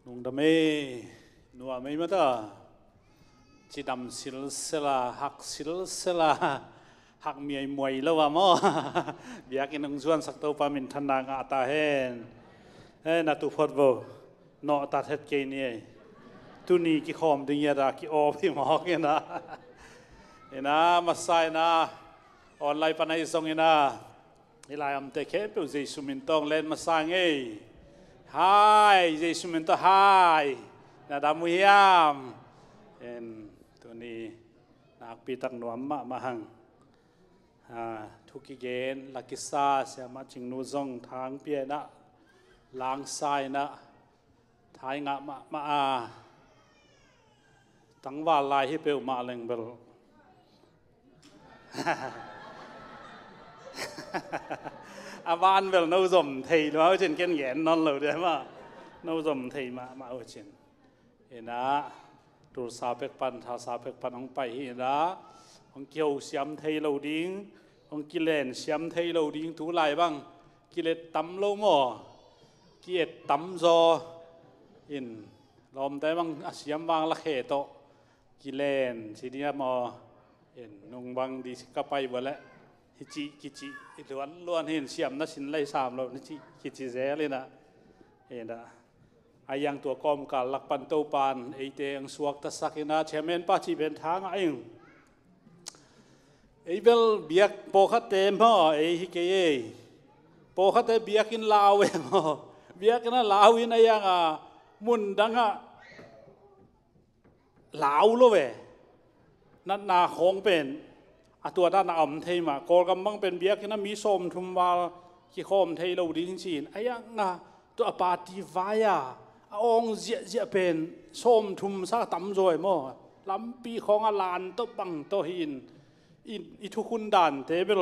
nung dame nuwa may mata chidam silsila hak silsila hak miay muay lawa mo biakin ang zuan sakto pamin thanang ata hen natu photbo no tat het ke ni tu ni ki khom ding ya da ki o phi mo ke na ena masai na online panai song ina ilai am te ke pe jesu min tong len masang ei hai jesu min to hai na damu hiam en tu ni nak pi tak nuam ma mahangทุกเกณฑ์ลักษาเสียมาจิงนูซงทางเปียนะล้างทรายนะท้ายงะมาตั้งว่าลายให้เปลวมาเล็งเบลอาบานเบลนูซมไทยว่าเช่นเกณฑ์แงนนอนเลยได้ไหมนูซมไทยมาเอาเช่นเห็นนะตัวสาเปกปันท่าสาเปกปันของไปเห็นนะของเกี่ยวเสียมไทยเราดิ้งของกิเลนเสียมไทยเราดิ้งถูลายบ้างกิเลสตำโลหม้อกิเลสตำจออินลมได้บ้างเสียมวางละเขโตกิเลนทีนี้มออินนงบางดีก็ไปหมดแล้วฮิจิกิจิล้วนเห็นเสียมนั่นสินไล่สามเราฮิจิกิจิเซ่เลยนะเห็นนะไอ้ยังตัวกอมกัลลักปันโตปานไอเตียงสวกตะสักนะเชมเมนป้าจีเป็นทางไอ้ไอ้เบลเบียกโปคัตเต็มพ่อไอ้ฮิเกยโปคัตเตเบียกินลาวเองพ่อเบียกินลาวอินไอ้ยังมุนดังลาวโลเวนัดนาของเป็นตัวด้านอ่ำเทมากอลกำบังเป็นเบียกินมีส้มทุมวาขี้ข้อมเทเราดีจริงๆไอ้ยังตัวปาติวายาองเจียเป็นส้มทุมซาตั้มจอยมั่วลำปีของลานตัวบังตัวหินอิทุคุณดันเทเบล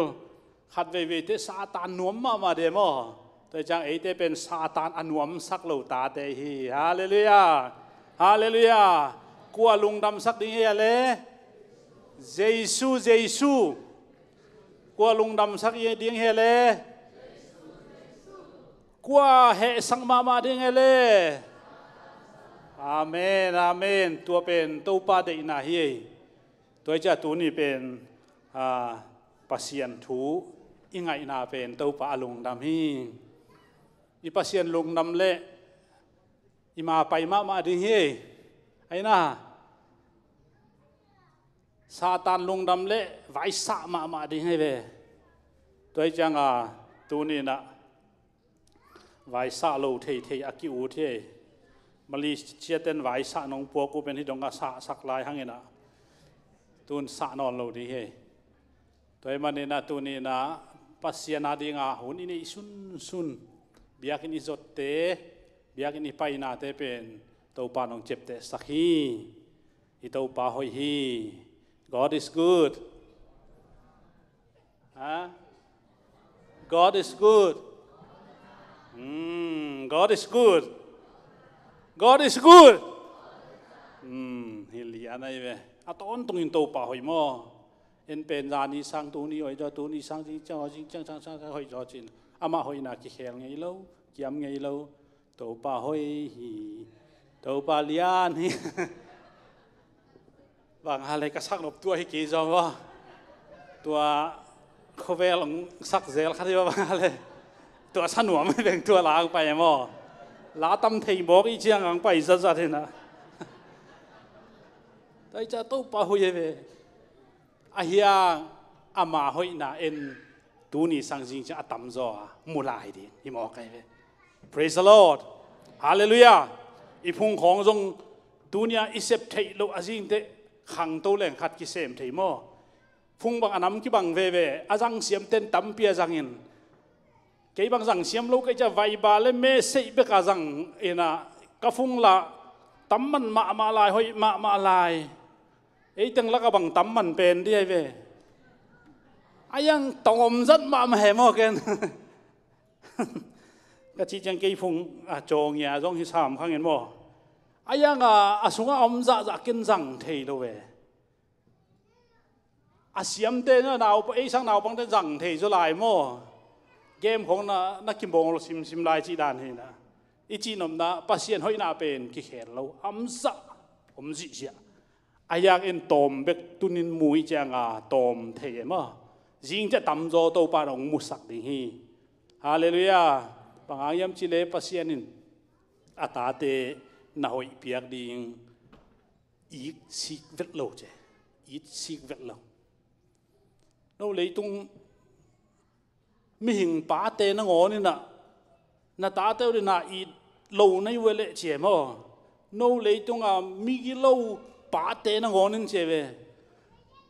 ขัดเวเตซาตานนวมมาเดมอแต่จังไอเตเป็นซาตานอนวมสักเหล่าตาเตฮีฮาเลลูยาฮาเลลูยากลัวลุงดำสักดิ้งเฮเลยเจซูกลัวลุงดำสักดิ้งเฮเลยกลัวเหสังมาดิ้งเฮเลยอาเมนตัวเป็นตัวปาเดนาฮีตัวจะตัวนี้เป็นปัสยันทูอิงไงนาเป็นตัวปาลุงดำฮีอีปัสยันลุงดำเละอีมาไปมาดิ้งเฮไอ้น่าซาตานลุงดำเละไว้สะมาดิ้งเฮเวตัวจังตัวนี้นะไว้สะโลเทอากิอูเทมาลีเชียเต้นไว้สะน้องปัวกูเป็นที่ดงกะสะสักลายหังเงินตูนสะนอนโลดีเฮตัวมันนี่นะตัวนี้นะปัสยานาดีงาหุ่นนี่ซุนเบียกินอิจเตเบียกินอิไปนาเตเป็นตัวปานองเจ็บเตสักฮีอิตัวปาหอยฮี God is good God is good God is good God is goodฮิลีอะไรเว้ยตอนตรงนี้ตัวป่าหอยมอเอ็นเป็นร้านนี้สั่งตัวนี้หอยจอตัวนี้สั่งจริงจังหอยจอจริงมาหอยน่ะกี่แข็งไงเล่ากี่ยำไงเล่าตัวป่าหอยตัวป่าเลี้ยนบางอะไรก็สักหลบตัวให้กี่จอมวะตัวเขาเวลสักเซลคันที่ว่าบางอะไรตัวสนุกไม่เป็นตัวล้างไปมั้งล้าตั้มเทย์บอกอีเจียงอังไปซะๆนะแต่จะตู้ปะหุยเวอาเฮียอามาหุยน่ะเอ็นตัวนี้สังจริงจะตั้มจ่อมูลายดีที่มอกไงเว Praise the Lord Hallelujah อีพุงของทรงตัวนี้อิเซปเทย์โลอาจิงเตขังตัวแหล่งขัดกิเซมเทย์มั้งพุงบางอันนั้นกี่บางเวอาจังเสียมเต้นตั้มเปียจังเงินกี่บางจังเสียมลูกก็จะไวบาเลเมเซเบกาจังเอ็นะก็ฟุงละตั้มมันมาลายหอยมาลายไอ้จังละก็บังตั้มมันเป็นที่ไอ้เวไอ้ยังตอมจัดมาแห่หม้อกันก็จีจังกี่ฟุงโจงเงียจงที่สามข้างเห็นบ่ไอ้ยังสุงอมจะกินจังเทโลเวเสียมเต้นน่าวไอ้ช่างน่าวบังเต้นจังเทจะลายหม้อเกมของนักกิมบงเราซิมลายจีดานเห็นนะ อีจีนมนะปัสยันหอยนาเป็นกิเขนเราอัมซะอมจิเสียอาอยากเอ็นตอมเบกตุนินมุยจังตอมเทียมจิงจะตำโจตัวปานองมุสักดิ่งฮีฮาเลลูยาบางยามจิเลปัสยันินอาตาเตน่าหอยเปียกดิ่งอีกสิกเวทโลเจอีกสิกเวทโลเราเลยตรงมีหิงป้าเตนงอนี่นะนาตาเตอร์น่ะอีโลในเวลเจมอโนเลยตรงมีกิโลป้าเตนงอนี่เจเว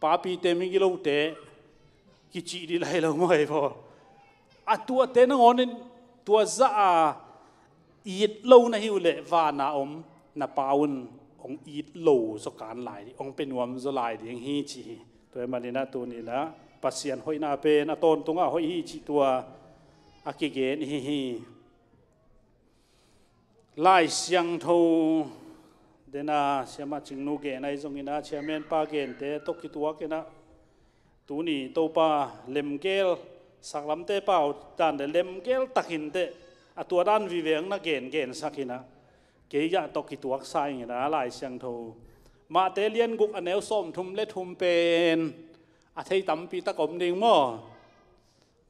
ป้าปีเตมีกิโลเตกิจิดีไลเราไม่พอตัวเตนงอนี่ตัวจะอีโลในหิวเลวานาอมนาปาวนองอีโลสการไหลองเป็นวมสลายเดียงฮีจีตัวมันนี่นะตัวนี้นะปัสยันหอยนาเป็นต้นตรงหอยฮีจีตัวอากิเกนฮีไล่เสียงทูเดน่าเชื่อมาจึงนูเกนไอจงอินะเชื่อเมนปาเกนเตตกิตัวเกนะตัวนี้ตัวปาเลมเกลสักลำเตเปล่าจานเดเลมเกลตักหินเตตัวด้านวิเวงนักเกนสักหินะเกียตกิตัวใส่นะไล่เสียงทูมาเตเลียนกุกอันเนวส้มทุมเล็ดทุมเป็นอาทิตย์ตั้มปีตะกบดิ่งมั่ว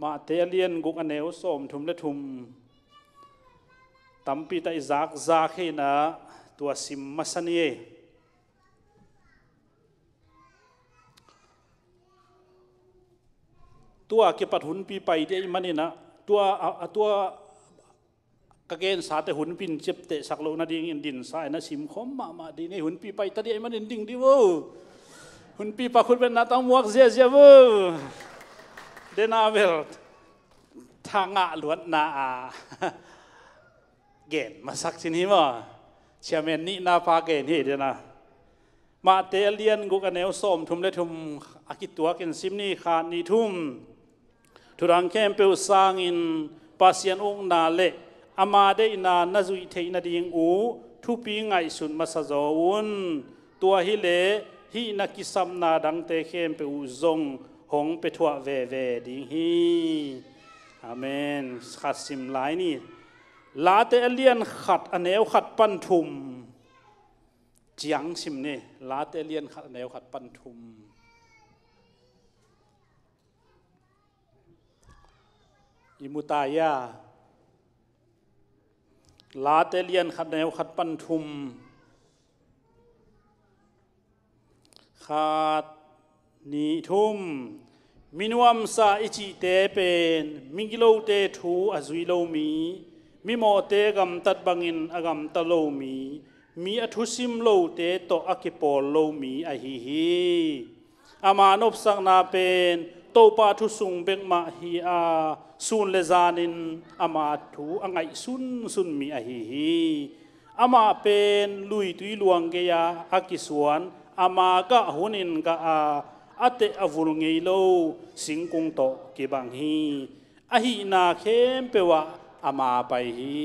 มาเตเลียนกุกอันเนวส้มทุมเล็ดทุมตั้มปีตะอิจากให้นะตัวซิมมาสันเยตัวเก็บปัดหุ่นปีไปเดียมันนี่นะตัวกเกณฑ์สาแต่หุ่นปินเจ็บเตะสักโลนาดิ่งอินดินสายนะซิมคมมาดีนี่หุ่นปีไปตะเดียมันดิ่งดิวหุ่นปีปะคุณเป็นนาตังมวกเสียเวเดนาเวลทางหลวนนาเกณฑ์มาสักทีนี้มั้งเชื่อเมนนี่นาพาเกณฑ์ที่เดนะมาเตเลียนกุกันเนวส้มทุมเลทุมอากิตัวกินซิมนี่ขาดนี่ทุ่มทุรังเข้มเปลวสร้างอินปัสยันองนาเละอามาได้นานาจุยเทนาดิงอูทุปีไงสุนมาสะจวนตัวฮิเลฮีนักกิสัมนาดังเตเข้มเปลวจงหงเปทัวเวดิงฮีอาเมนขัดซิมไลนี่ลาเตเลียนขัดอันเนวขัดปันทุมจียงซิมนี่ลาเตเลียนขัดอันเนวขัดปันทุมอิมุตายาลาเตเลียนขัดอันเนวขัดปันทุมขัดนีทุมมินวมซาอิจิเตเป็นมิกิโลเตทูอซุยโลมีมิโมเตกัมตัดบังอินอกัมตะโลมีอทุสิมโลเตโตอากิปอลโลมีอหิฮีอามานบสักนาเป็นโตปาทุสุงเบกมาฮีอาซุนเลซานินอามาทูอังไงซุนมีอหิฮีอามาเป็นลุยตุยลวงเกียอากิสวนอามากะหุนินกะอาเตอวุลเงโลสิงกุงโตกิบังฮีอหินาเข้มเปวะอามาไปฮี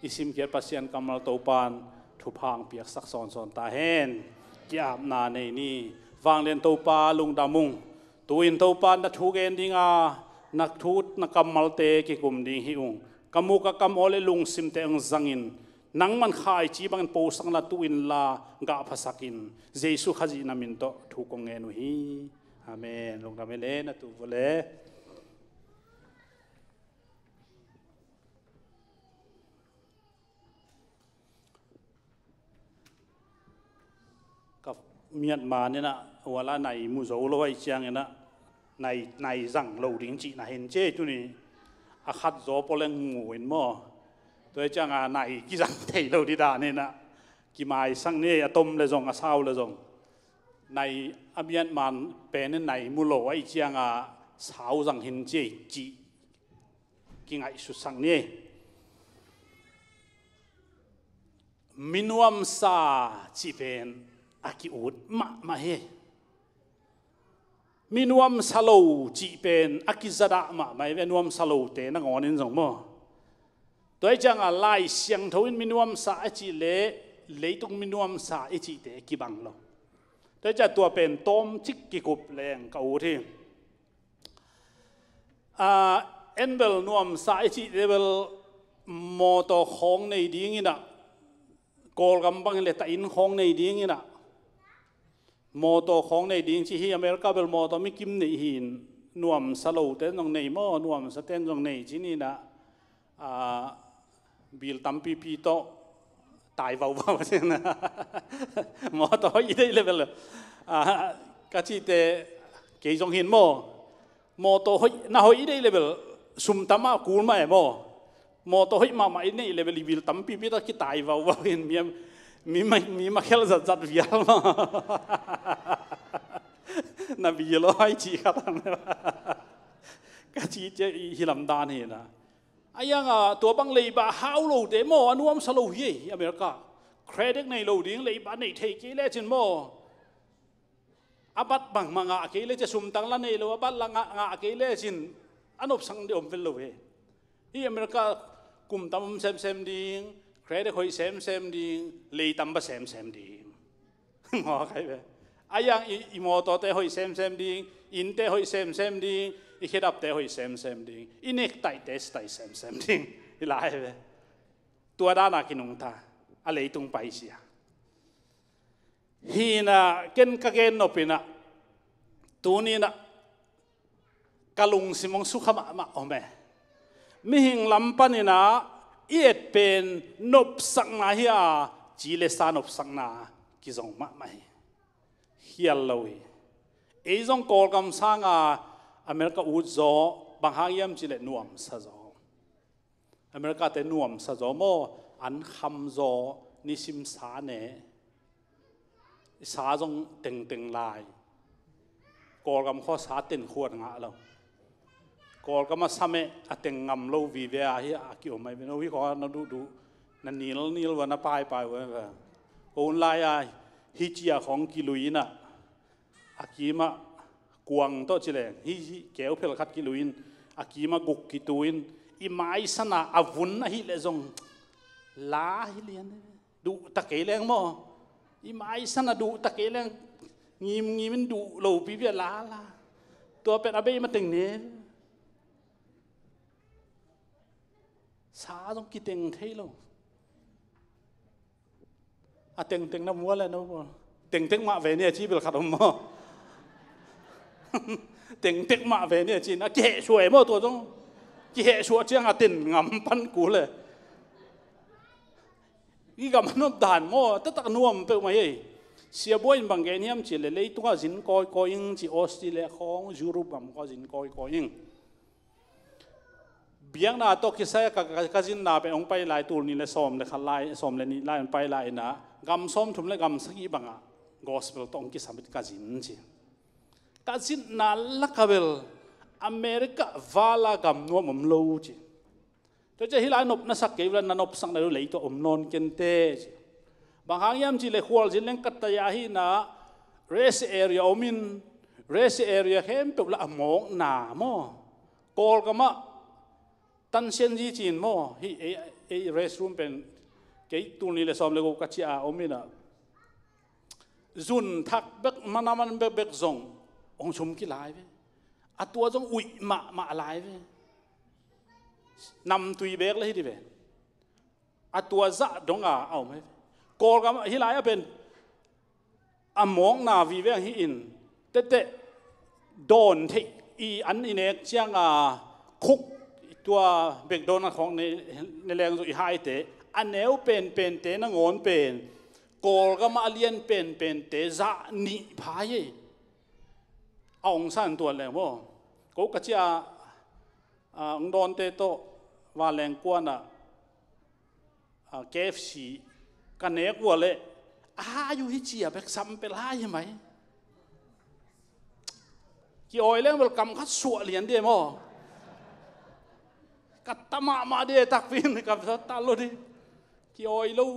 อิสิมเกียรปัสยันกำลังโตปานทุพางเปียกสักซอนตาเฮนกีอาบนาในนี้วางเลียนโตปาลุงดามุงตัวอินโตปานนักทูเกนดิงานักทูตนักกำมัลเตกิกุมดิงฮิอุงกำมุกกำโอเลลุงซิมเตองซังอินนังมันขายจีบังโปสังละตุอินลากะภาษากินเจสุขจีนามินโตทุกงเงนุฮีอาเมนลงดาเมเลนะตุวเลกับเมียนมาเนี่ยนะเวลาในมุโซโลไอเชียงเนี่ยนะในจังเราดิ้งจีน่ะเห็นเจ้จุนี่อาคัดโซโปเลงงูเห็นมั้ยตัวจังในกิจังเทเราดีดาเนี่ยนะกิมาสังเนี่ยต้มเลยจงอาเศร้าเลยจงในอเมียนมันเป็นในมุโลไอเชียงสาวจังเห็นเจ้จีกิไงสุดสังเนี่ยมินวมซาจีเป็นอากิอุดมาเฮมินวมซาโลจีเป็นอากิซาดะมาไม่เป็นวมซาโลเตนักงอนินสงมั้งตัวจังอะไรเสียงทวินมินวมซาจีเล่ตุงมินวมซาจีเตกิบังเราตัวจะตัวเป็นต้มจิกกิกุบแรงเก่าที่เอ็นเบลนวมซาจีเดเบล มอตัวของในดิ้งนี่นะกอลกำบังเลยแต่อินของในดิ้งนี่นะมอตัวของในดิ้งที่อเมริกาเป็นมอตัวไม่กิมในหินนวมสโลเต้นตรงในมอนวมสเต้นตรงในที่นี่นะบิลตัมปีโตตายเบาๆใช่ไหมมอตัวอีได้เลยเป็นเลยก็ที่แต่เกี่ยงหินมอตัวน่าหอยได้เลยเป็นสุมตามากูนมาเอมอตัวมาไม่เนี่ยเลยเป็นบิลตัมปีโตที่ตายเบาๆเห็นมีมาแค่จัดวิญญาณมานาบีเราให้จีกันนะก็จีจะฮิลัมดานเห็นนะไอ้ยังตัวบังเลยบ้าฮาวโลเดโมอนุมสโลเฮียอเมริกาเครดิตในโลดิ้งเลยบ้าในเทกิเลจินโมอาบัดบังมังอาเกเลจะสุ่มตังละในโลอาบัดละงาเกเลจินอันอบสังเดียมเป็นโลเฮที่อเมริกากลุ่มตั้มเซมดิ้งเครดิตคอยเซมดิ้งเลยตั้มบะเซมดิ้งงอใครไปไอ้ยังอีโมโตเตหอยเซมดิ้งอินเตหอยเซมดิ้งอีเคดับเตหอยเซมดิ้งอินเอกไตเตสไตเซมดิ้งอีหลายไปตัวด้านากินุงตาอะไรตุงไปเสียฮีน่ะเกณฑ์กะเกณฑ์นปินะตัวนี้นะกะลุงสิมงสุขมาโอเมมิหิงลำปันนี่นะเอียดเป็นนบสังนาเฮียจีเลสานบสังนากิจงมาไม่เฮียลเลยไอ้จงกอลกำสังอเมริกาอุดโจบางหางยามจีเลนวมซะโจอเมริกาเตนวมซะโจโมอันคำโจนิสิมสาเนสาจงเต็งลายกอลกำข้อสาเต็นขวดงะเรากอลก็มาสมัยเต็งงำเราวิเวียที่อากิโอไม่เป็นวิเคราะห์นั่นดูนั่นนีลวันน่ะไปวันนั้นโอนไลน์ฮิจิอาของกิลุยน่ะอากิมากวางโตจิเลฮิเกลเพลคัดกิลุยนอากิมากุกกิตุยนอีไม้สนะอาวุนฮิเลจงลาฮิเลียนดูตะเกียงมั้งอีไม้สนะดูตะเกียงงีมันดูโลปีเวียลาตัวเป็นอาเบมาตึงเนี่ยสาต้องกิเต็งเท่ลงเต็งน้ำวัวเลยนะเต็งมาเวเนี่ยจีเป็นขัดมอเต็งมาเวเนี่ยจีนะเกะช่วยมั้งตัวจงเกะช่วยเจ้าเต็งงำปันกูเลยอีกมันนบด่านมั้งแต่ตักนวมเป็นไงเสียบ่อยบางแกนี่ยมจีเลยตัวจินคอยยิงจีออสเตรเลียของยุโรปบางก็จินคอยยิงเบียงน่าตกิสัยกับจินน่าเป็นองค์ไปหลายตัวนี่เลยซ้อมเลยขันไล่ซ้อมเลยนี่ไล่ไปไล่นะกำซ้อมทุ่มเลยกำสักอีบังอ่ะกอสเปลต้องกิสามิกับจินจีกับจินน่าลักเบลอเมริกาวาลากำนัวมุมโลจีตัวจะฮิลานบนักสักเกวลนันบสังในเลยตัวนอนเกนเตจีบางครั้งยามจีเลยขวลจีเล่นกัตยาฮีนะเรสเอเรียอมินเรสเอเรียเข้มเป็นละมองหนามอกอลก็มาตันเซนจีจีนมั้งที่เรสรูมเป็นเกี่ยตัวนี้เลยซ้อมเลยก็กัจจิอาอมินะจุนทักเบกมันเบกซงองชมกี่ลายเว้ยตัวจงอุยมาลายเว้ยนำตุยเบกเลยที่เว้ยตัวจะดงเอาไหมกอลก็ฮิลายเป็นมองนาวิเวงฮิอินเตโดนที่อันนี้เนี่ยเชียงคุกตัวเบกโดนของในแรงสุดท้ายเตะอันเนวเป็นเตะนังอนเป็นกอลก็มาเลียนเป็นเตะจะนิพายเอาองศาตัวแรงมั้งก็กระเจียองโดนเตะโตว่าแรงกว่าน่ะKFC กันเนกว่าเลยอยู่ที่เจียเบกซ้ำเป็นไรใช่ไหมกี่อ้อยเรื่องมันกำคัดสัวเหรียญเดียวมั้งกัตตมาเดียตักฟินกับตาโลดิกี่อ้อยลู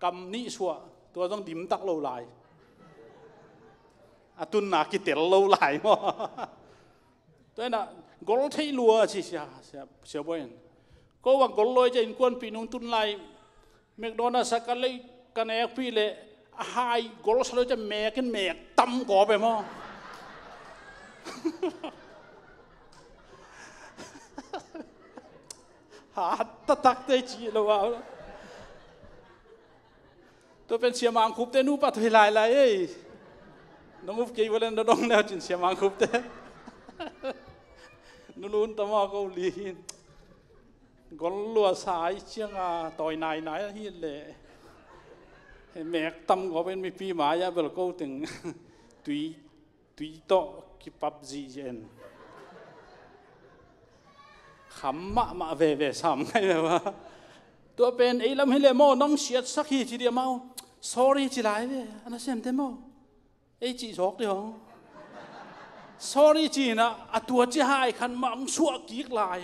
กำนี่ชัวตัวต้องดิ่มตักโลลายตุนหนักกิเตลโลลายมั้งตัวน่ะกอลที่ลัวชิเสียบ่อยก็ว่ากอลลอยจะอินควนปีนุ่งตุนลายเมกโดนัลสักเลยกันเอกพี่เลยหายกอลสโลจะแมกตั้มก่อไปมั้ง หาตักได้จีแล้วว่าตัวเป็นเสียมังคุบเต้นูปัดเวลาอะไรน้องมุฟกี่วันนั้นน้องแล้วจินเสียมังคุบเต้นู่นตะมาเกาหลีก็ลัวสายเชียงต่อยนายฮิตเลยแม่ตั้มก็เป็นมีปีหมายาเบลก็ถึงตุยโตกิปับจีเจนขำมาเว่ซ้ำไงแบบว่าตัวเป็นไอ้ลำให้เลยโม่น้องเสียสักทีทีเดียวเมา sorry จีไรเว้ยอันนั้นเสียมเต็มโม่ไอ้จีจอกเดียว sorry จีนะตัวจีหายขันมังชั่วกีกลาย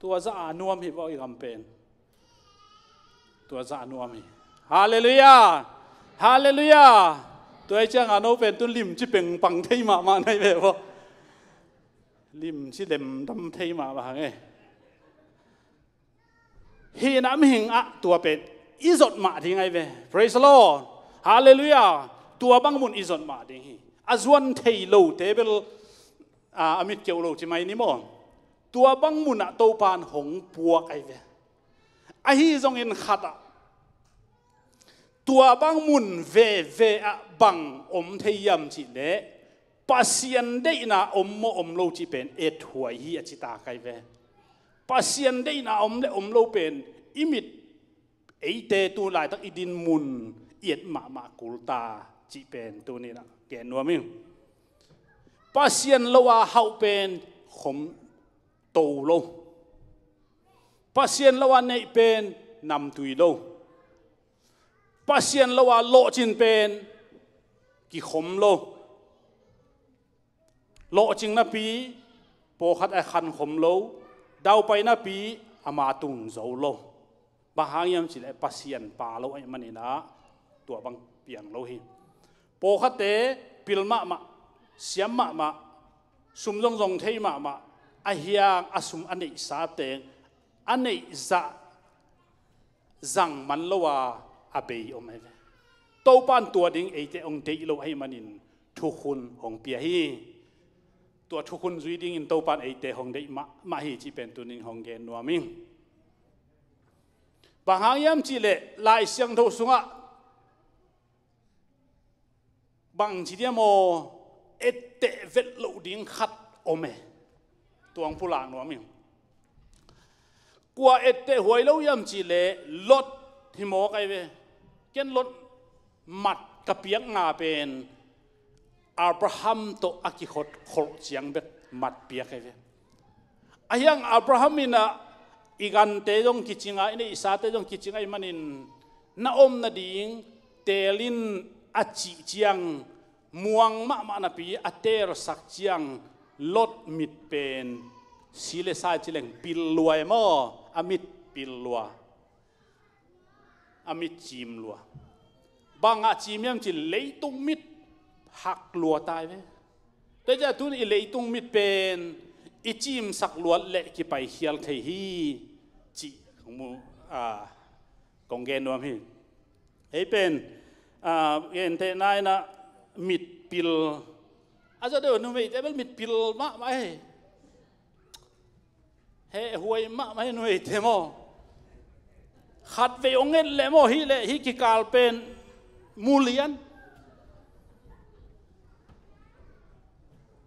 ตัวจะอ่านนวมหิบเอาอีกคำเป็นตัวจะอ่านนวมหิฮาเลลูยาฮาเลลูยาตัวไอ้เจ้าอ่านโนเป็นตัวลิมที่เป็นปังเทมาในแบบว่าลิมที่เล็มทำเทมาบ้างไงเฮน้ำหิงอะตัวเป็นอิจดมาที่ไงเว้ praise the Lord ฮาเลลูยาตัวบังมุนอิจดมาที่ไงอาจวนเทโลเทเบลอามิดเกียวโลที่ไม่นี่มั้งตัวบังมุนอะตัวปานหงปัวไอเว้ไอฮีจงอินขัดอะตัวบังมุนเวอะบังอมเทียมจีเล่ปัสยันได้นะอมโลจีเป็นหัวฮีอจิตาไกเวปัสยันได้นะอมโลเป็นอิมิดเตตัวลายตักอิดินมุนมากุลตาจีเป็นตัวนี้นะแกนัวมิงปัสยันโลว่าเฮาเป็นขมโตโลปัสยันโลว่าในเป็นนำตุยโลปัสยันโลว่าโลจินเป็นกิขมโลโลจิงนับปีโปขัดไอคันขมโลดาวไปนับปีอามาตุงโจโลบางอย่างยังสิเลปัสยันป่าโลไอมันนี่นะตัวบางเปียงโลหิโปขัดเตปิลมาเสียมมาสุมจงเทมาไอเฮียงอสุมอันนี้สาเตงอันนี้จังมันโลว่าอาเบยอมไอเวโตปันตัวดิ่งไอเตองเตโลไอมันนินทุกคนของเปียฮีตัวทุกคนจุยดิ่งอินโตปันไอเตของเดมาฮีจีเป็นตัวนึงของเกนนัวมิงบางอย่างยังจีเล่ลายเสียงทุสุงะบางทีเดียโมเอเตเวลลูดิ่งขัดอมเอตัวผู้หลานนัวมิงกว่าเอเตหวยแล้วยังจีเล่ลดที่โมกไอเวเกนลดมัดกับเปียกงาเป็นอับราฮัมโตอากิขดขดเสียงเบ็ดมัดเปียกไอเวอายังอับราฮัมมินะอีกันเตจงกิจิงไอนี่อิสาเตจงกิจิงไอมันินน้าอมนาดิ่งเตลินอาจิเจียงม่วงมานาปีอเตรสักเจียงลดมิดเป็นสิเลสายจิเลงปิลลัวมออามิดปิลลัวอามิดจิมลัวบางอาจิมยังจิเลยตุงมิดหักลัวตายไหมแต่จะทุนอิเลยตุงมิดเป็นอิจิมสักลัวเละกี่ไปเฮียลเทฮีจิของมูกองเกนนัวพี่เฮ้เป็นเห็นเทนายนะมิดปิลอาจจะเดี๋ยวนู้นไม่แต่เป็นมิดปิลมะไม่เฮ้หวยมะไม่หน่วยเทโมขัดเวองเงินเลโมฮิเลฮิกิกาลเป็นมูเลียน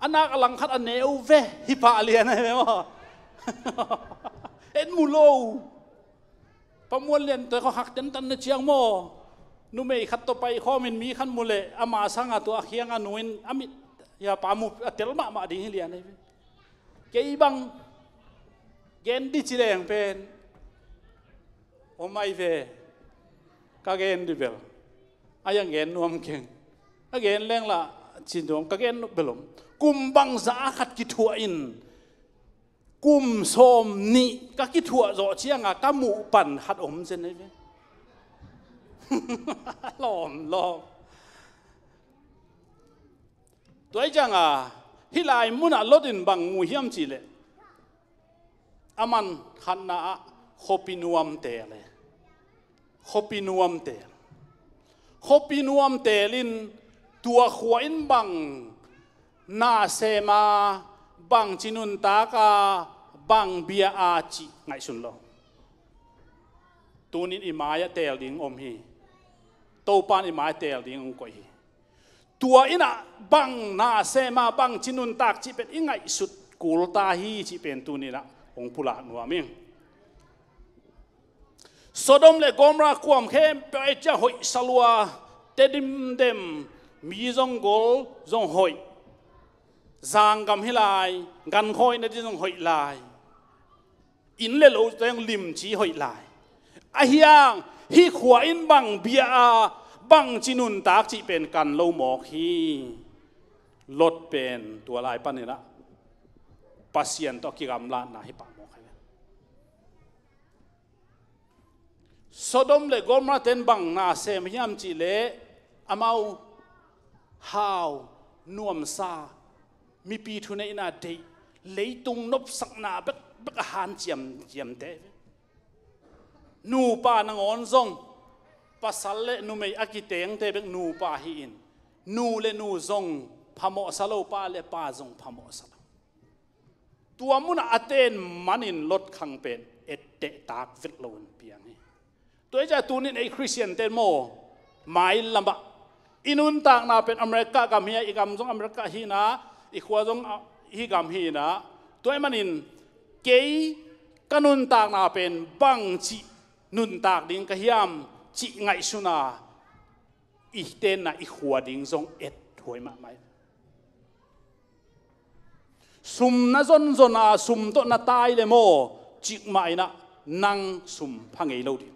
อันนักหลังขัดอันเนวเวฮิปาเลียนใช่ไหมวะเอ็นมูโลประมวลเลียนแต่เขาหักจันตันในเชียงโมนุ่มเอขัดต่อไปข้อมินมีขันมูเลอามาสังตัวเคียงอนุนอามิอย่าปามุเตลมาดิ่งเลียนเลยเกี่ยบังเกนดิจิเลงเป็นโอไม่เวกาเกนดิเบลอายังเกนนวมเก่งอาเกนแรงละจินดวงกาเกนเบลมกุมบังสาขัดกิทัวอินกุมโสมนี่กากิทัวโจเชียงกามูปันหัดอมเซนเลยเวล้อมตัวไอ้จังฮิลายมุนลดินบังมูเฮียมจีเลอามันขันนาขบินวมเตลขบินวมเตลขบินวมเตลินตัวขวอินบังนาเซมาบังจินุนตากา บังเบียอาจิไงสุนโลตัวนี้อิมายะเตลดิงอมฮีโตปานอิมายะเตลดิงองกอยฮีตัวอินะบังนาเซมาบังจินุนตากจิเป็นอิงไงสุดกูลตาฮีจิเป็นตัวนี้นะองพุลานัวมิงโซโดมเลกอมราความเข้มไปจะหอยสลัวเตดิมเดมมีจงกอลจงหอยจางกำฮิลายกันคอยนั่นที่จงหอยลายอินเลโลจะยังลิมจีหอยลายอาเฮียงฮีขวาอินบังเบียบังจินุนตากจิเป็นกันโลหมอกฮีลดเป็นตัวลายปันนี่นะปัสยันตอกิกำลานาฮิปะหมอกให้โซโดมเลกอมราเตนบังนาเซมยามจิเลอามาฮาวนวมซามีปีทุนในนาเดเลยตุงนบสักนาเบกอาหารเจียมเตนูปานงอนซงปัสเลนูไม่อากิเตงเตเบกนูปาฮีอินนูเลนูซงพามอสโลปาเลปาซงพามอสโลตัวมุนอาเตนมันอินลดขังเป็นเอเตตากวิลโลนเปียงนี่ตัวจะตัวนี้ในคริสเตียนเตนโมหมายลำบากอินุนต่างนาเป็นอเมริกากับเฮียอีกำจงอเมริกาฮีนะอีกขวาจงฮีกำฮีนะตัวมันอินเกยกันุนต่างนาเป็นบังจินุนตากดิ้งกะยามจิไงสุนาอีเตนนะอีขวาดิ้งจงเอ็ดถวยมาไหมสุมนะจนอาสุมต้นนาตายเลยโมจิกไม่นะนั่งสุมพังเอโลดิ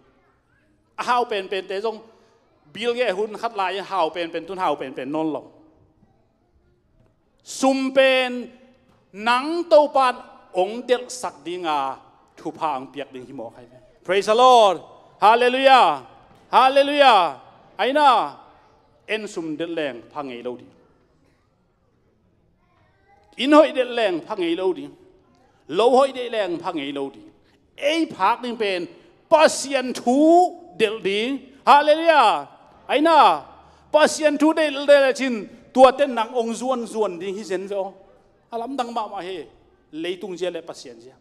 ฮาวเป็นแต่จงบิลเกหุ่นคัดลายฮาวเป็นตุนฮาวเป็นนนหลงสุมเป็นนังโตปานองเดลสักดิงาทุพางเปียกดิงหิมอกให้ Praise the Lord Hallelujah Hallelujah ไอ้น่าเอ็นสุมเดลแรงพังเอโลดิอินหอยเดลแรงพังเอโลดิโลหอยเดลแรงพังเอโลดิไอ้พักนี่เป็นปัสยันทูเดลดิฮาเลลูยาไอ้น่าปัสยันทูเดลชินตัวเต้นหนังองส่วนดิฮิเซนเฟออาลัมดังมาเฮเลยตุงเจเลปัสยันเจีย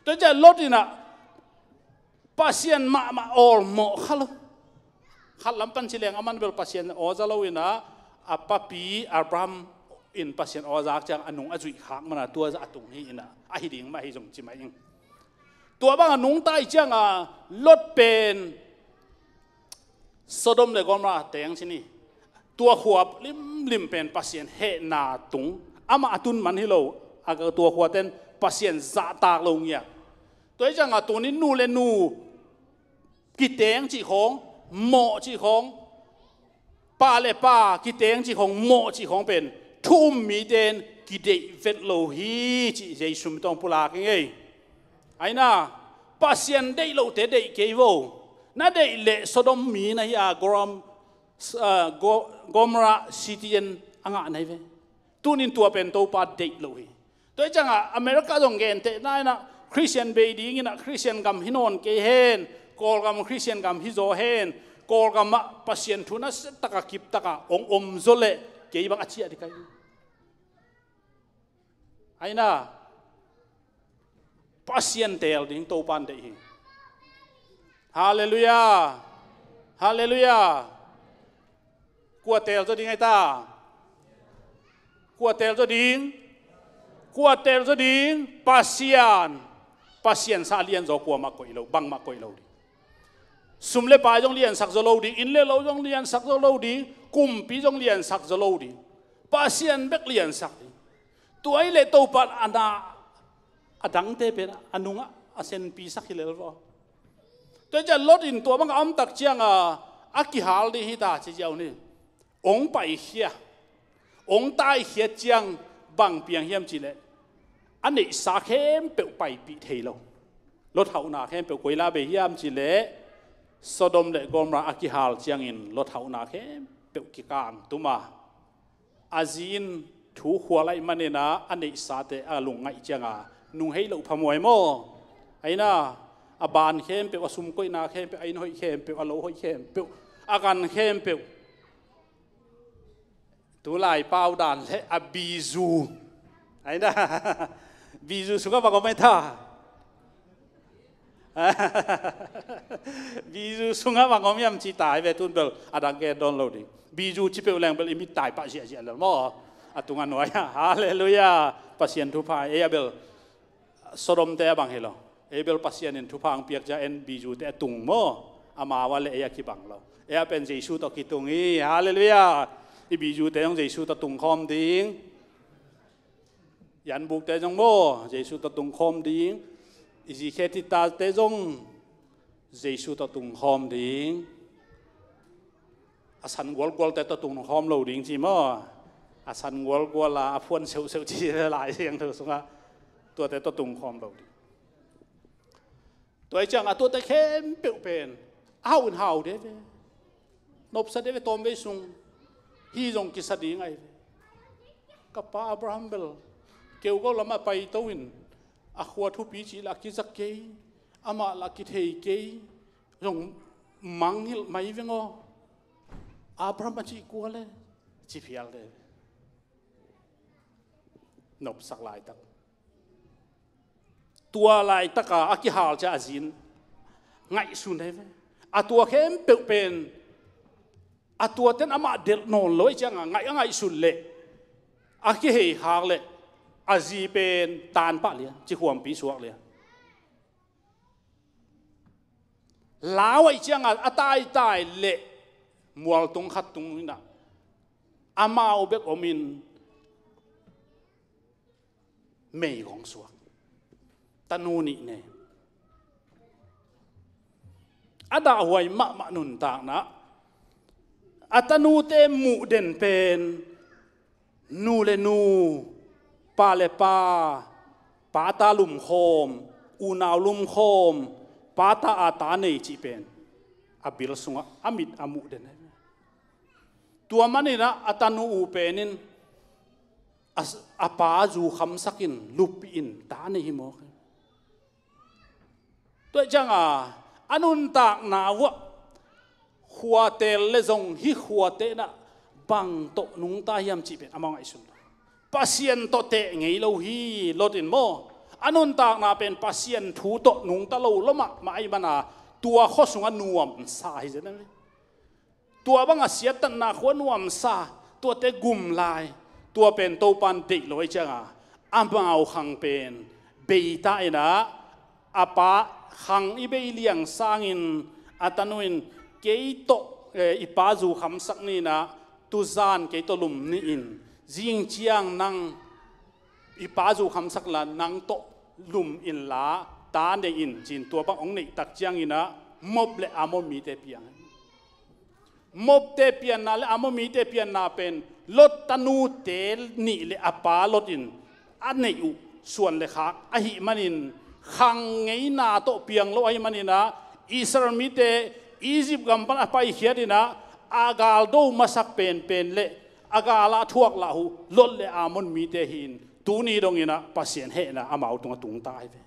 ตัวจะลดนี่นะปัสยันมาออลโมขัลลัมปันชิเลงอามันเบลปัสยันออซาโลวินะอาปปีอับรามอินปัสยันออจากจังอนุงอจุยขากมันตัวจะตุงฮีนะอาฮิดิงมาฮิจงจิมายิงตัวบางอนุงใต้จังลดเป็นโซโดมเลยก็มาแต่ยังที่นี่ตัวขวบลิมเป็นปัสยันเฮนาตุงอามาตุนมันฮิโลอากตัวขวบเป็นปัสยันซาตากลงเนี่ยตัวจังตัวนี้นูเลนูกิเตงจีของโมจีของป้าเลป้ากิเตงจีของโมจีของเป็นทุ่มมีเดนกิเดเวทโลฮีจีเจสุมตองปุลากิงเอไอ้น่าปัสยันได้โลเตได้เกยวน่าได้เละโซโดมมีนะฮะกอมราซิตีนอ่างไหนเว้ตัวนี้ตัวเป็นตัวปาได้โลฮีตัวจังอเมริกาตรงเกณฑ์เตน่านะคริสเตียนเบดี้งี้นะคริสเตียนกำฮินอนเกเฮนกอลกำคริสเตียนกำฮิโซเฮนกอลกำปัสยันทุนัสตะกะกิบตะกะองโซเลเกี่ยบังอาชีพอะไรกันไอ้น่าปัสยันเตลดิ้งโตปันเดหิฮาเลลูยาฮาเลลูยากลัวเตลจะดิ้งไอ้ตากลัวเตลจะดิ้งกลัวเตลจะดิ้งปัสยันซาเลียนจะกลัวมากกว่าอีโลบังมากกว่าอีโลสุมเลปายจงเลียนสักจะโลดิ้งอินเลโลจงเลียนสักจะโลดิ้งกุมปีจงเลียนสักจะโลดิ้งปัสยันเบกเลียนสักตัวไอ้เลโตปันอันน่าอดังเตเป็นอนุงะเซนปีสักฮิเลลวะตัวจะลดอินตัวบางอัมตักเจียงอากิฮาลดีฮิตาเจ้านี่องไปเฮียองใต้เฮียเจียงบังเปียงเฮียมจีเลอันนี้สาเข้มเปลวไปปีเทโลลดเท่านาเข้มเปลวกุยลาเบียมจีเลโซโดมเลกอมราอากิฮาลเจียงอินลดเท่านาเข้มเปลวกิกางตุมาอาจีนถูหัวไหลมันเนี่ยนะอันนี้สาเตอลุงไงเจียงนุ่งให้เราพมวยโมไอ้น่าอบานเข้มเปลวสุมก้อยนาเข้มเปลวไอ้น้อยเข้มเปลวอโลหอยเข้มเปลวอาการเข้มเปลวตัวลายเป้าด่านและอบีซูไอ้น่า biju sunga ba ko mai tha biju sunga ba ko miam chi tai ve tun bel adang ke downloading biju chi pe ulang bel imi tai pa sia sia lo mo atungan noi haleluya pasien tu pa e bel sorom te bang helo e bel pasien in tu pang piak ja en biju te tung mo ama wa le ya ki bang lo e pen jesu to ki tung i haleluya i biju te jong jesu to tung khom dingยันบุกแต่จงโม่เยซูตตุงคอมดิ้งอิสิเคติตาแต่จงเยซูตตุงคอมดิ้งอาสันกวลกวลแต่ตตุงคอมเราดิ้งจีม่อาสันกวลกวลละพวนเซลเซลจีหลายเสียงเถอะสงะตัวแต่ตตุงคอมเราดิ้งตัวไอ้จังอ่ะตัวแต่เข้มเปียวเป็นอ้าวอุ่นห่าวเด้นบสัตเด้ตอมไปซุงฮีจงกิสดีไงกับป้าอับราฮัมเบลเกี่ยวก็ละมาไปตัววินอาขวดทุปีจีลักกิจักเกยอามาลักกิเทยเกยจงมังหิลไม่เวงออาบราฮัมจีกัวเลยจีพิลเลยนบสักลายตักตัวลายตักอากิฮาลจะอาจินไงสุนได้ไหมอาตัวเข้มเปเป็นอาตัวเต้นอามาเดลนอนเลยจังไงสุนเลยอากิเฮฮาลเลยอาจีเป็นตานปะเลยจีขวมปีสวกเลยลาวไอ้เจ้าอาตายเละมัวตรงขัดตรงนี้นะอามาอุเบกอมินไม่ของสวกตานูนี่เนี่ยอาดาหวยมะนุนต่างนะอาตานูเตมูเด่นเป็นนูเลนูปาเลปาปาตาลุมโคมอูนาวลุมโคมปาตาอาตาเนจิเป็นอบิลสุงอามิดอามุเดนตัวมันนี่นะอาตานูอูเป็นนินอาปาจูคำสักินลุปอินตาเนหิโมกตัวจังอานุนตากนาวะขัวเตลเลจงฮิขัวเตนะบังโตนุงตายามจิเป็นอามองไอสุนpasien to te ngei lo hi lotin mo anun tak na pen pasien thu to nung ta lo loma mai bana tua kho sunga nuam sa hi jena tua banga siat tan na kho nuam sa tua te gum lai tua pen to pan te loi changa ambao khang pen beita ina apa khang i be liang sangin atanuin keito ipa zu kham sak ni na tu zan keito lum ni in jiang chiang nang ipazu kham sakla nang to lum in la ta ne in chin tua bang ong nei tak chiang ina mob le amo mi te piang mob te pian na le amo mi te pian na pen lot tanu te ni le apa lot in an nei u suan le khak a hi manin khang ngei na to piang lo ai manina Israel mi te Egypt gam pan apai hiadina agal do masak pen le agala thuak lahu lot le amon mi te hin tu ni dong ina pasien he na amau tung tai ve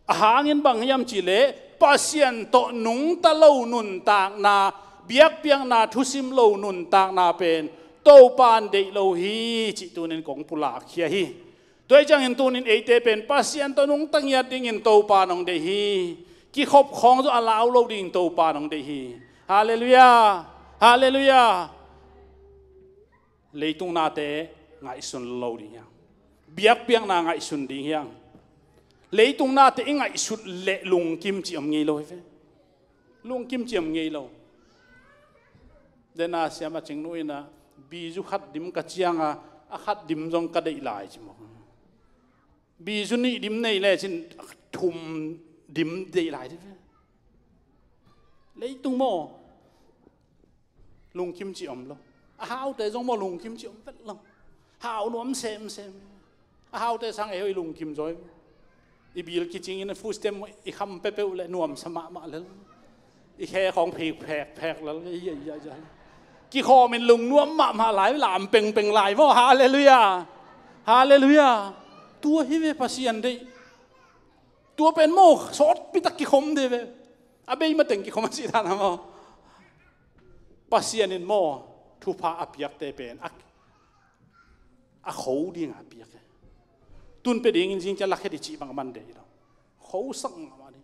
ahangin bang yam chi le pasien to nung ta lo nun tak na biak piang na thusim lo nun tak na pen to pan de lo hi chi tunin kong pula khia hi doi chang in tunin e te pen pasien to nung tang ya ding in to pa nong de hi ki khop khong zo alau lo ding to pa nong de hi hallelujah hallelujah lấy tung na te ngại sun lâu đi nhang biak piang na ngại sun đi nhang lấy tung na te ngại sun lệ lùng kim chiam ngei lâu vậy lùng kim chiam ngei lâu đến na xem mà chừng nuôi na biju khát dim cả chiang khát dim trong cả đầy lại chứ mà biju ni dim này là xin thum dim đầy lại đấy lấy tung mò lùng kim chiam lâu hao te giống mà lùng kim chiom vất lòng hao nuông xem hao te sang ấy lùng kim rồi ibil kitching in food stem i khăm pe pe le nuông sama ma le i kheของphekแล้วกี่คอมันลงนุ่มมาหลายหลามเป่งหลายว่าฮาเลลูยาฮาเลลูยาตัวฮิเวปัสยันได้ตัวเป็นโมกสดปิตะกี่คมเดเวอาเบยมาแต่งกี่คมสิท่านนะโมปัสยันโมทุพาอภิยักเตเป็นเขาดีงาภิยัก ตุนไปดิ้งจริงจะลักให้ดิจีบางมันเดียวเขาสั่งมาดิ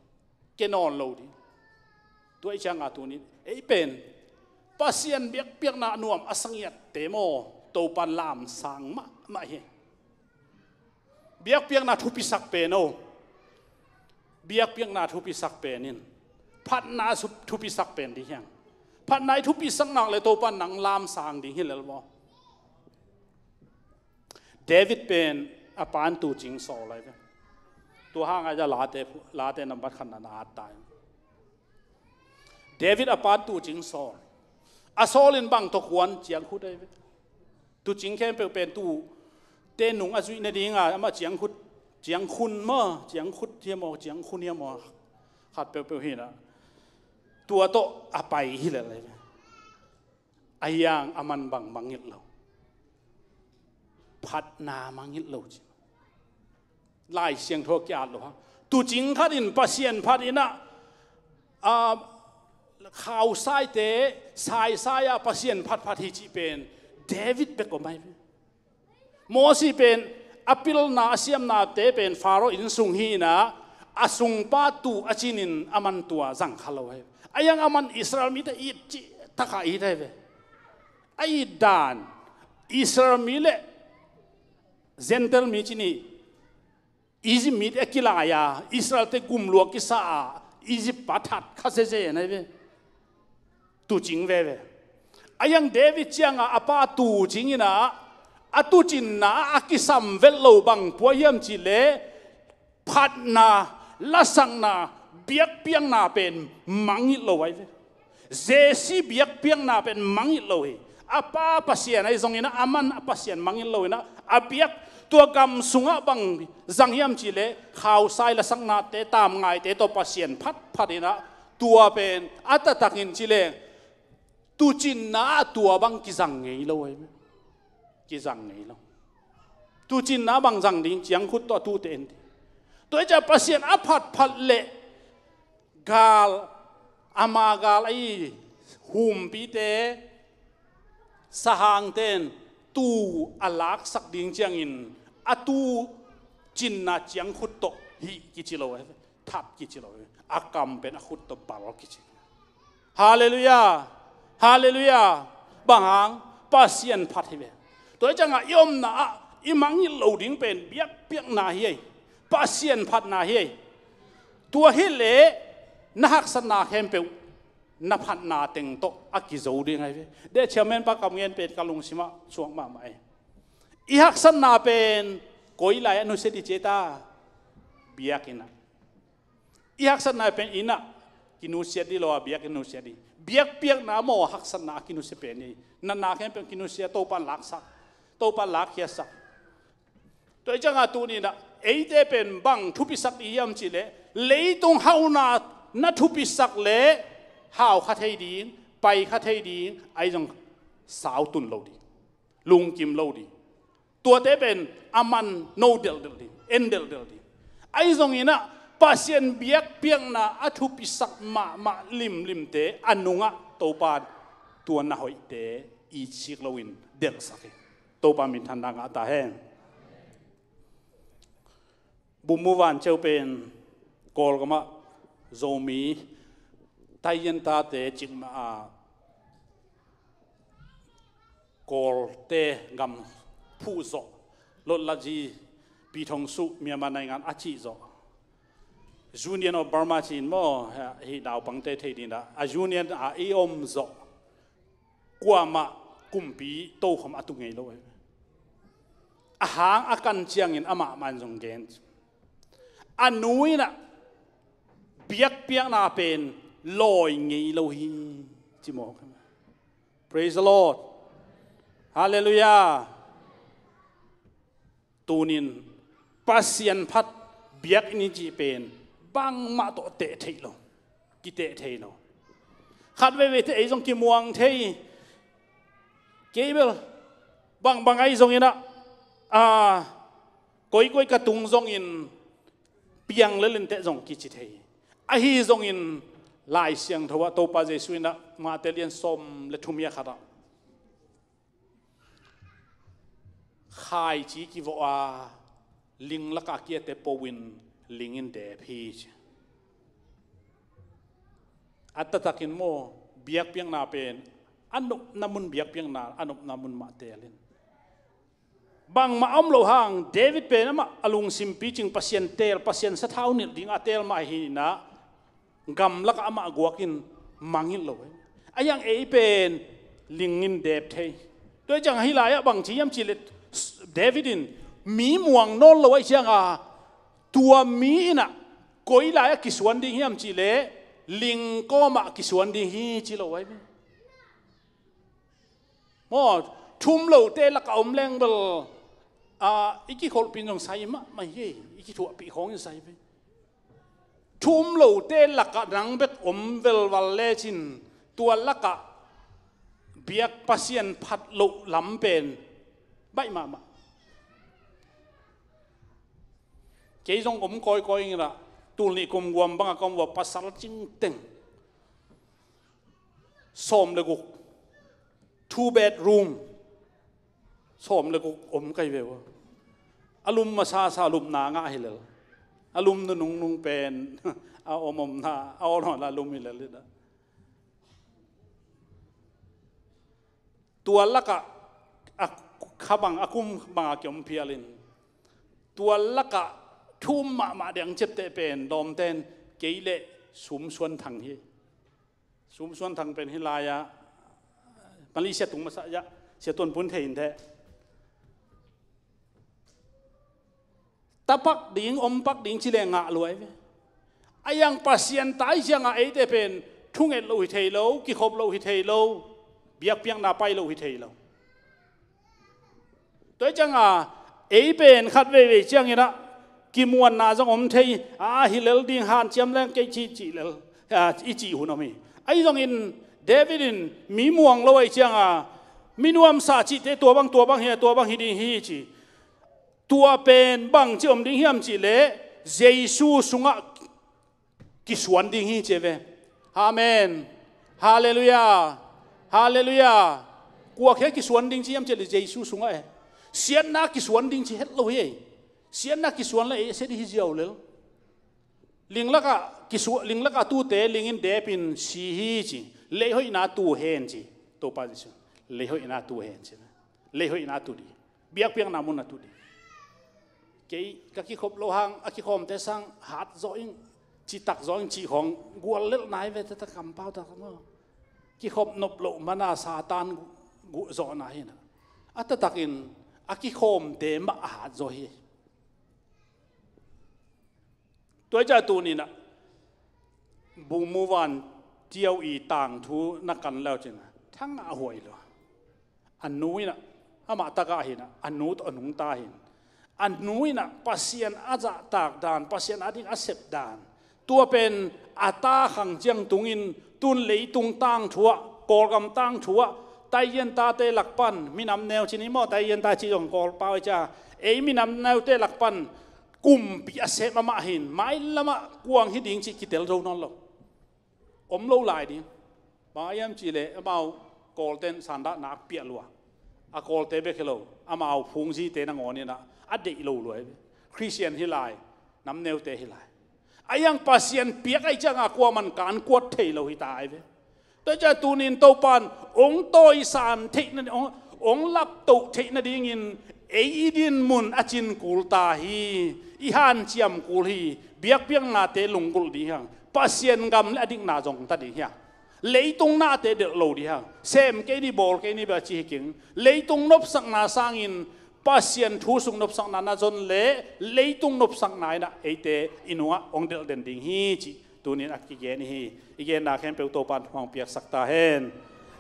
แกนอนเราดิตัวไอ้ช่างอาตัวนี้ไอ้เป็นปัสยันเบียกเปียกหน้าหนวมอสังเกตเตโมโตปันลามสังมาเฮเบียกเปียกหน้าทุปิสักเป็นโอเบียกเปียกหน้าทุปิสักเป็นนินพัดหน้าทุปิสักเป็นดิยังพัดไหนทุปิสักหนักเลยโตปันหนังลามสังดิฮิเลลโมเดวิดเป็นอปานตูจิงโซเลยตัวห้างอาจจะลาเตนำบัตรขนาดอาตายเดวิดอปานตูจิงโซอาโซลินบังตะควนเจียงคุดได้ตูจิงแค่เป็นตูเตนุงอาจุยในดิ้งอ่ะมาเจียงคุณมั้งเจียงคุดเทียมอเจียงคุณเทียมอขัดเปลวๆเห็นอ่ะตัวโตอไปฮิเลอะไรไอ้ยังอามันบังมังยิดเราพัดนามังยิดเราจิไล่เสียงโทรแก่หรอตูจิงขัดินปัสยันพัดินะข่าวสายเตะสายปัสยันพัดที่จีเป็นเดวิดเป็นก็ไม่โมซีเป็นอพิลนาเสียมนาเตเป็นฟาโรอินสุงฮีนะอาสุงปาตูอาจินินอามันตัวสังขารเลยไอ้ยังอามันอิสราเอลมีแต่อีจิตะขาอีได้เว้ไอ้ดานอิสราเอลมีเล่เซนเตอร์มีจินีอียิปต์มีแต่กิลายาอิสราเอลเตกุมลัวกิสาอียิปต์ปัทัดข้าเสียนะเว้ตูจิงเว้ไอ้ยังเดวิดเจียงอาปาตูจิงนะอาตูจินนะอากิสัมเวลโลบังปัวยมจิเลพัดนาละสังนาเบียกเปียงนาเป็นมังอิโลไว้เจสีเบียกเปียงนาเป็นมังอิโลอาปาปัสยานไอ้ตรงนี้นะอามันปัสยานมังอิโลนะอาเบียกตัวกำสุงะบังจังยมจิเลข่าวสายละสังนาเตตามไงเตตัวปัสยานพัดนะตัวเป็นอัตตะกินจิเลตูจินนะตัวบังกิจังไงโลไว้กิจังไงโลตูจินนะบังจังดิ้งเจียงคุดตัวตูเต็นตัวจะปัสยานอพัดเละกาลอามากาลไอหุมปีเตสหางเตนตูอลักสักดิ้งเจียงอินอตูจินนาเจียงขุดโตฮิกิจิโลทับกิจิโลอากรรมเป็นขุดโตบาลกิจิฮาเลลูยาฮาเลลูยาบางหางปัสยันพัดให้เบตัวจังยอมนาอิมังยิโลดิ้งเป็นเบียกเปียกนาเฮยปัสยันพัดนาเฮยตัวเฮเลนักสนาเข้มเปวนับพันนาเต็งโตอากิโจดีไงเดชเมนปากกำเงินเป็นกาลงสิมาช่วงมาไม่อีหักสนาเป็นก้อยไหลอนุเสติเจตาเบียกินะอีหักสนาเป็นอินะกินุเสียดีโลเบียกินุเสียดีเบียกเปียกนาโมหักสนากินุเสียเป็นนี่นันนาเข้มเป็นกินุเสียโตปันลักสักโตปันลักเฮียสักตัวจังอาตัวนี้นะเอเดเป็นบังทุพิสักยามจิเลเลยตรงเฮานานัทุพิสักเล่ห้าวขัดให้ดีไปขัดให้ดีไอ้จงสาวตุนเราดีลุงกิมเราดีตัวเต้เป็นอามันโนเดลดีเอ็นเดลดีไอ้จงนี้นะปัสยันเบียกเปียงนาอัทุพิสักมาลิมเตอันนุงะโตปาตัวน่าหอยเตอีชิกลวินเดลสักโตปามินทันดังอาตาแห้งบุมวันเจ้าเป็นกอลกมาโจมีไทยันตาเตจิมากอลเตกัมผู้โซลดละจีปีทองสุเมียมันในงานอาชีโซจูเนียนอบาร์มาจินโมให้ดาวปังเตเทดินดาจูเนียนอาเออมโซกว่ามากุมปีโตขมอตุงไงโลอาหางอาการเจียงอินอามามันจงเกนอันนู้นน่ะเบียกเปียกนาเป็นลอยงี้โลหิจิโมก Praise the Lord Hallelujah ตูนินปัสยันพัดเบียกนี่จีเป็นบังมาโตเตะเทโลกิเตะเทโลขัดเวเวเทไอจงกิมวงเทเกเบลบางไอจงอินะก้อยกระตุงจงอินเปียงเล่นเตะจงกิจิเทไอฮีจงอินลายเสียงทว่าโตปาเจสุนะมาเตเลียนสมและทุมียขัดขายจีกิวา ลิงลักเกียเตปวินลิงอินเดพีอัตตะกินโมเบียกเพียงนาเป็นอันนุนามุนเบียกเพียงนาอันนุนามุนมาเตลินบางมาอมโลหางเดวิดเป็นมาอลุงซิมปีจิงพัศยันเตลพัศยันสะเท้านิดดิ้งอาเตลมาหินะกำลักอามากัวกินมังหินโลยไอยังเอเป็นลิงอินเดบเทโดยจังฮิลายะบางทียามจิเลเดวิดินมีม่วงโนนโลยเชียงตัวมีน่ะก้อยลายกิสวนดิ้งยามจิเลลิงก็มากิสวนดิ้งฮีจิโลไว้มอทุ่มโลเตลักอมแรงเบลอีกคนเป็นยังไงมะไม่เย่อีกถั่วปีของยังไงไปทุ่มโลเตลักนังเบ็ดอมเวลวัลเลจินตัวลักเบียกพัศยันพัดโลลำเป็นใบมาเกี่ยงอมคอยงี้ละตุลีกมวมบางกมว่าภาษาจริงเต็งสมเลยกู two bedroom สมเลยกูอมไกลเววอารมณ์มาซาลุมนาง่ายเลยอารมณ์นุ่งเป็นเอาอมนาเอาหน่อยอารมณ์อีเลยนะตัวละกะขับังอากุมบางเกี่ยมเพียลินตัวละกะทุ่มมาเดียงเจ็บเตเป็นดอมเต้นเกยเละสุมส่วนทางฮีสุมส่วนทางเป็นฮิลายะมันลิเสียตุงมาสยะเสียต้นพุนเทียนแท้ตะปักดิ่งอมปักดิ่งชิเลงะรวยไอยังปัสยันตายเชียงไอเตเป็นทุ่งเอ็ดโลหิเทโลกิขบโลหิเทโลเบียกเพียงนาไปโลหิเทโลตัวจังเอเป็นขัดเวเชียงนี่นะกิมวนนาจังอมเทยฮิเลลดิ่งหันเจียมแรงเกจิจิเลอีจิหุนอมีไอจังอินเดวิดินมีม่วงโลไอเชียงมีนวมสาจิเตตัวบางเฮียตัวบางฮิดิฮีจิตัวเป็นบางที่อมดิ่งเฮียมจิเลเยซูสุงะกิสวนดิ่งฮีเจเวอาเมนฮาเลลูยาฮาเลลูยากลัวแค่กิสวนดิ่งที่ยามเจเลเยซูสุงะเสียนนักกิสวนดิ่งที่เฮ็ดโลเฮเสียนนักกิสวนเลยเสียดีฮิเจียวเลยลิงลักะกิสวนลิงลักะตู้เตลิงอินเดปินซีฮีจิเลยหอยนาตู้เฮนจิตัวปาจิเลยหอยนาตู้เฮนจิเลยหอยนาตู้ดีเบียกเพียงนามุนนาตู้ดีเกี่ยกับกิขบโลหังอกิคอมแต่สังหัดจอยจีตักจอยจีของกัวเล็กนายเวทตะคำเป้าตะคำว่ากิขบนบโลมานาซาตานกุจอนายนะอัตตะกินอกิคอมเตมะหัดจอยตัวจ่าตัวนี้นะบูมูวันเจียวอีต่างทูนักกันแล้วจริงนะทั้งอาหวยเลยอันนู้นนะอามาตะกาหินะอันนู้นอันนุงตาหินอันนู้นนะปัสยันอาจะตากดานปัสยันอาดิ้งอาเสพดานตัวเป็นอาตาขังเจียงตุงินตุนเลยตุงตั้งทัวกอลกำตั้งทัวไตเย็นตาเตหลักปันมีน้ำแนวชินิมอไตเย็นตาจีจงกอลเปล่าจ้ามีน้ำแนวเตหลักปันกุมปีอาเสพมาหินไม่ละมะกวางฮิดิงจิกิเตลโรนอลล์อมโลลายดิบางยามจีเล่เอากอลเตนสันดานักเปียลัวอากอลเตเบคโลเอาพุงซีเตนังอนี่นะอดีตโลรวยคริสเตียนฮิลายน้ำเนวเตฮิลายไอยังปัสยันเปียกไอจังกว่ามันการกวดเทโลหิตายเว้แต่จะตูนินโตปันองโตอิสานเทนันองลับตุเทนันดิ่งินเอดินมุนอจินกุลตาฮีอีฮันเจียมกุลฮีเบียกเปียงนาเตลุงกุลดีฮังปัสยันกำและดิ่งนาจงตัดดีฮังเลยตรงนาเตเดโลดีฮังเซมเกนี่บอลเกนี่แบบจีกิงเลยตรงนบสักนาสร้างอินปัสยันทูสุงนบสังนานาจนเลยตุงนบสังนายนะไอเตอินัวองเดลเดนดิงฮีจิตัวนี้อักกิเกนี่ฮีอีเกนนาแค่เปิลโตปันหวังเปียกสักตาเฮน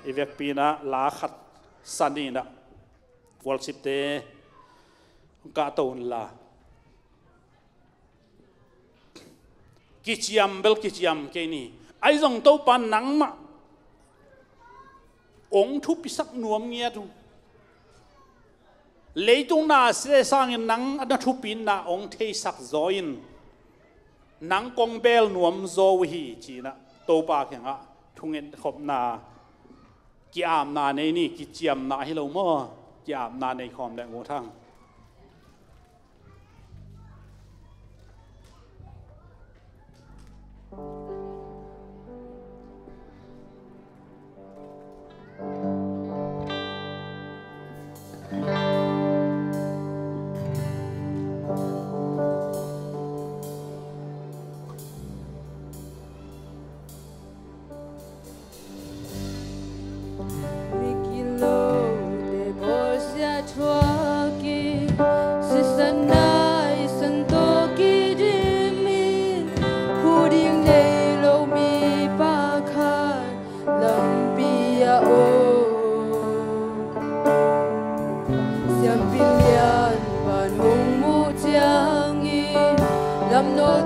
อีเวกปีนะลาขัดสันนี่นะวอลสิบเตกาตูนลากิจยมเบลกิจยมเกนี่ไอซงโตปันนังมะองทุปิสักนวมเงียดูเลยตรงน่าเสียสร้างนังอันทุปินน่าองเทสักจอยน์นังกงเบลนวมโจวีจีนะโตปากอย่างอ่ะทุ่งเงินขบนากิอามนาในนี่กิจยมนาให้เรามั่วกิอามนาในคอมแดงโง่ทั้ง น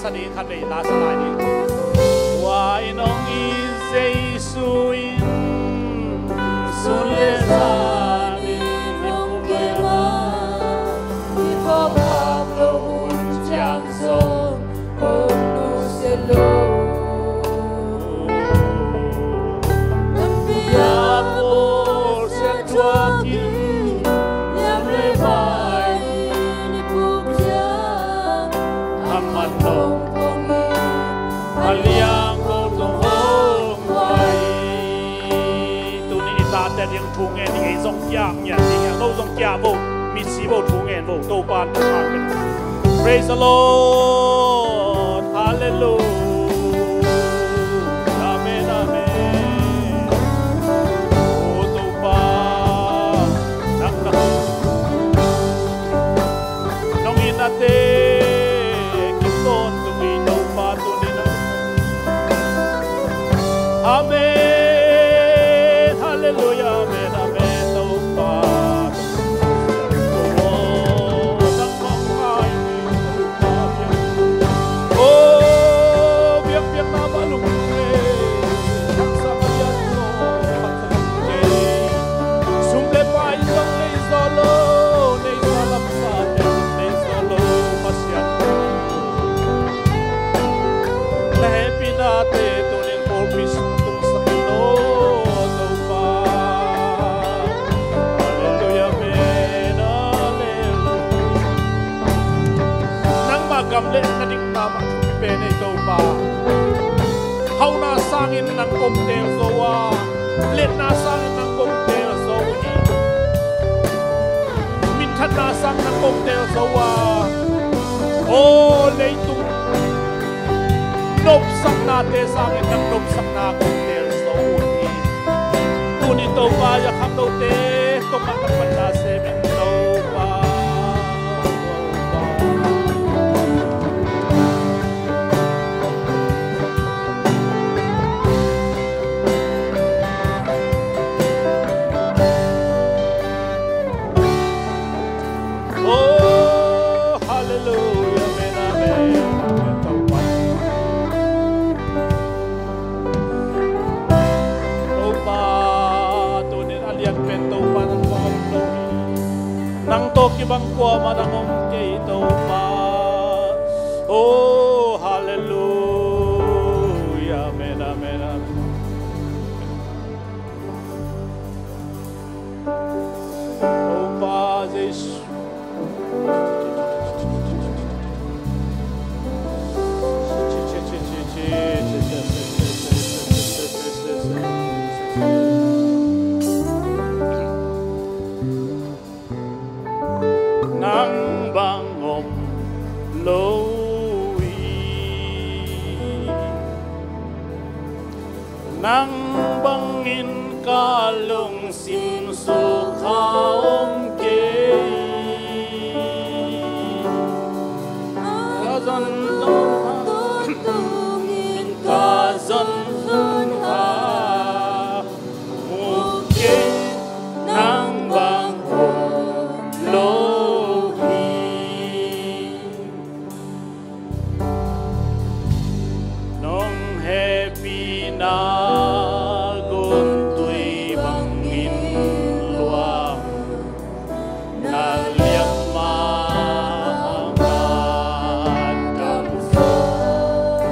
สดีขัดเลยลาสลายนี้ว่าน้องอีเจสุอินสุเลซานินิพุเกมานิพพาโลจังโซโอนุเซโลยังทูงเงินยังส่งยากอย่างนี้เราส่งยาบุมีสีบุทูงเงินบุตัวปานตัวปานเป็น Praise the Lord Hallelujah Amen Amen โอ้ตัวปานนักน้องอินนาเต้กินต้นตัวอีตัวปานตัวนี้นะ Amen Hallelujah, amen, amen, oh God. Oh, biar nama lu yang sama dia tu, sumber pai sang lei solo salam saja, lei solo masih. Happy nate tu yang polpis tu sakino. Gamle nadik nama pene topa hau na sangin nang komtel sowa let na sangin nang komtel sowi min that na sang nang komtel sowa o leitung nop sang na te sangin nang nop sang na komtel sowi tuni topa ya kham do te topa kan banda se min topa Bang kwa madangom kay topa oh hallelujah amen amen amen topa Jesus nang bangom lowi nang bangin kalong simso kaom ke kazan tungin kazan ha mungkin nang bangom lowi nong happy na guntuy bangin luang na liang maangkat kamso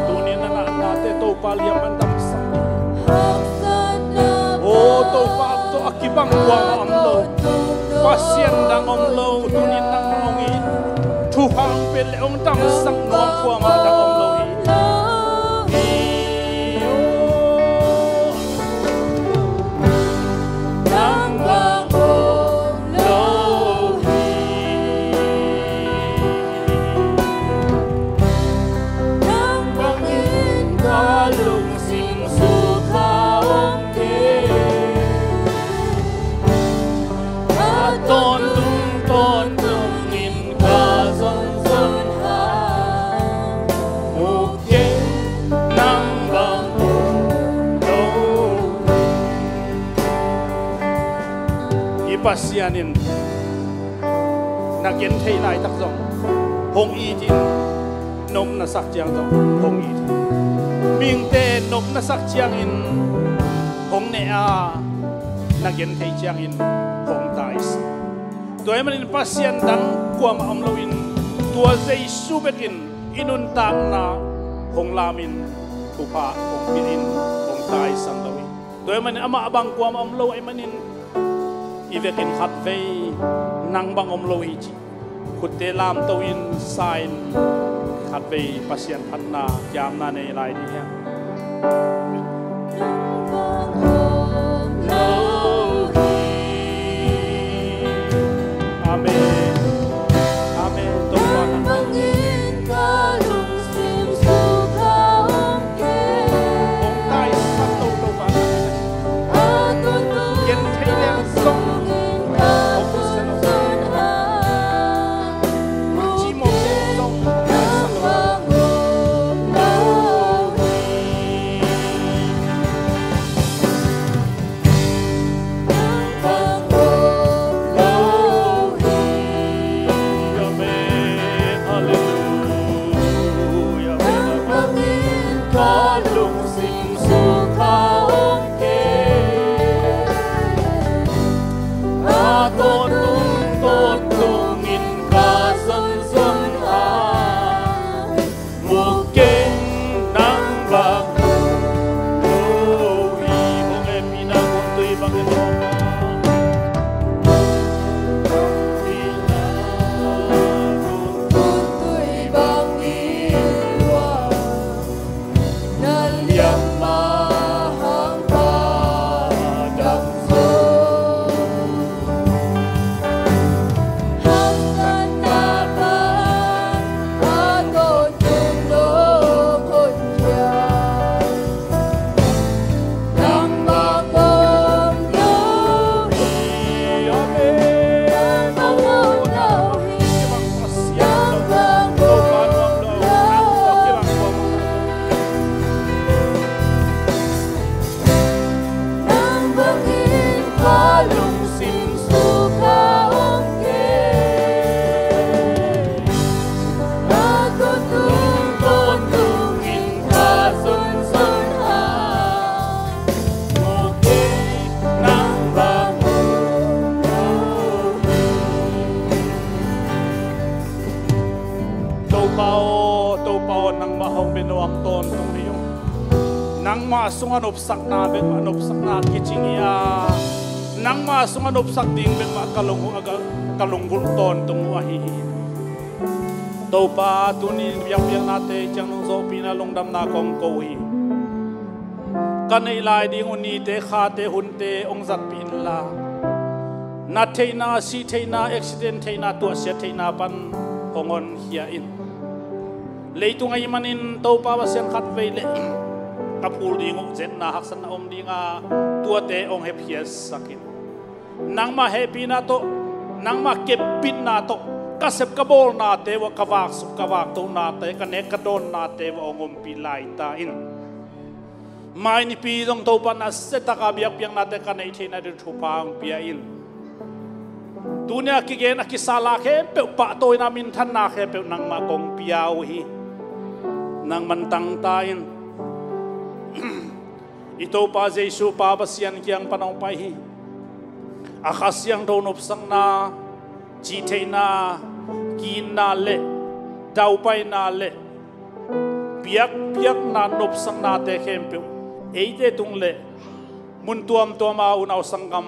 tunin na natin to paliang mandamsak oh to pa to akibang wang amlo pasien dang omlo tunin nang ngongin tuhang peleong damsak nuang kuang dang omlo pasianin na gen thei lai tak zong hong i jin nộp na sắc chiang zo hong i ming te nộp na sắc chiang in hong ne a na gen thei chiang in hong tais toy manin pasien dang kuam am lo in tua zai su bekin inun tang na hong lamin tupa hong pinin hong tai sang lo toy manin ama abang kuam am lo ai manin ivekin khat vei nang bang om lo hi chi khut te lam to in sign khat vei pasien phan na jam na nei lai ni ha amen amen to pa na sungan opsak na bet ma opsak na kichingia nang ma sungan opsak ding bet ma kalunggul ton tung wahi to pa tunin biang nate chang nong zo pina longdam na kong koi kanai lai ding uni te kha te hun te ong zat pin la na theina si theina accident theina to se theina pan hongon hia in leitung ai manin to pa ba sen khat ve le kapul ding zen na haksan om dinga tua te ong happy sakin nang ma happy na to nang ma kepin na to kasep kabol na te wa kawak su kawak to na te kanek kadon na te wa ongom pilai ta in mai ni pi dong to pa na seta ka biak piang na te kanai thina du thupang pia in dunia ki gen akisala khe pe pa toy na min than na khe pe nang ma kong piao hi nang man tang ta in ito pa Jesu pa basian kiang panong pai hi akasyang donop sang na chi thei na kin na le dau pai na le piak na nop sang na te khem pe eite tung le mun tuam ma unaw sangam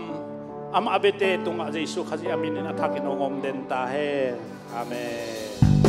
am abete tung Jesu khaji amin in athakin ongom den ta he amen